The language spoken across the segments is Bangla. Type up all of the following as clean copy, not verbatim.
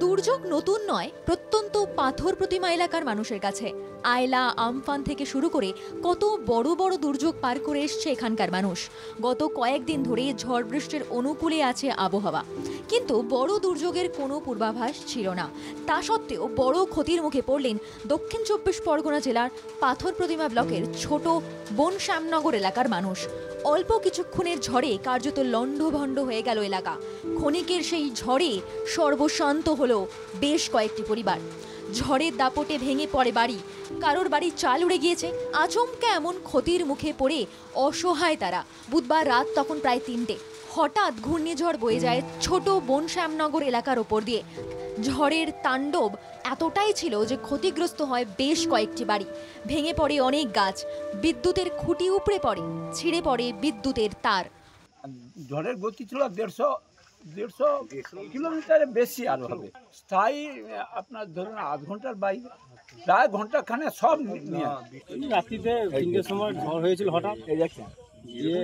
দুর্যোগ নতুন নয়, প্রত্যন্ত পাথর প্রতিমা এলাকার মানুষের কাছে। আয়লা, আমফান থেকে শুরু করে কত বড় বড় দুর্যোগ পার করে এসছে এখানকার মানুষ। গত কয়েকদিন ধরে ঝড় বৃষ্টির অনুকূলে আছে আবহাওয়া, কিন্তু বড় দুর্যোগের কোনো পূর্বাভাস ছিল না। তা সত্ত্বেও বড় ক্ষতির মুখে পড়লেন দক্ষিণ 24 পরগনা জেলার পাথর প্রতিমা ব্লকের ছোট বনশ্যামনগর এলাকার মানুষ। অল্প কিছুক্ষণের ঝড়ে কার্যত লণ্ডভণ্ড হয়ে গেল এলাকা। ক্ষণিকের সেই ঝড়ে সর্বশান্ত হলো বেশ কয়েকটি পরিবার। ঝড়ের দাপটে ভেঙে পড়ে বাড়ি, কারোর বাড়ির চাল উড়ে গিয়েছে। আচমকা এমন ক্ষতির মুখে পড়ে অসহায় তারা। বুধবার রাত তখন প্রায় 3টে, হঠাৎ ঘূর্ণিঝড় বয়ে যায় ছোট বনশ্যামনগর এলাকার ওপর দিয়ে। ঝড়ের তাণ্ডব এতটাই ছিল যে ক্ষতিগ্রস্ত হয় বেশ কয়েকটি বাড়ি, ভেঙে পড়ে অনেক গাছ, বিদ্যুতের খুঁটি উপড়ে পড়ে, ছিঁড়ে পড়ে বিদ্যুতের তার। ঝড়ের গতি ছিল 150 কিলোমিটারের বেশি আরো হবে। স্থায়ী আপনার ধরুন আধ ঘন্টার বাইরে, প্রায় ঘন্টাখানে সব নিয়ে। রাত্রিতে 3টের সময় ঝড় হয়েছিল হঠাৎ, যে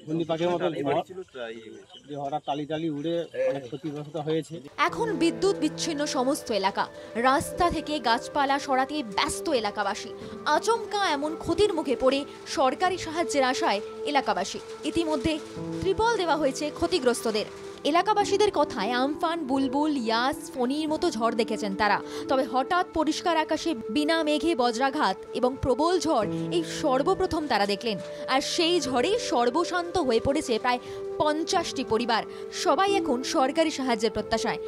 ঘূর্ণিপাকের মতো যে হঠাৎ টালি উড়ে অনেক ক্ষতিগ্রস্ত হয়েছে। এখন বিদ্যুৎ বিচ্ছিন্ন সমস্ত এলাকা, রাস্তা থেকে গাছপালা সরাতে ব্যস্ত এলাকাবাসী। আচমকা এমন ক্ষতির মুখে পড়ে সরকারি সাহায্যের আশায় এলাকাবাসী। ইতিমধ্যে ত্রিপল দেওয়া হয়েছে ক্ষতিগ্রস্তদের। এলাকাবাসীদের কথায় আমফান, বুলবুল, ইয়াস, ফণির মতো ঝড় দেখেছেন তারা। তবে হঠাৎ পরিষ্কার আকাশে বিনা মেঘে বজ্রাঘাত এবং প্রবল ঝড় এই সর্বপ্রথম তারা দেখলেন। আর সেই ঝড়ে সর্বশান্ত হয়ে পড়েছে প্রায় 50টি পরিবার। সবাই এখন সরকারি সাহায্যের প্রত্যাশায়।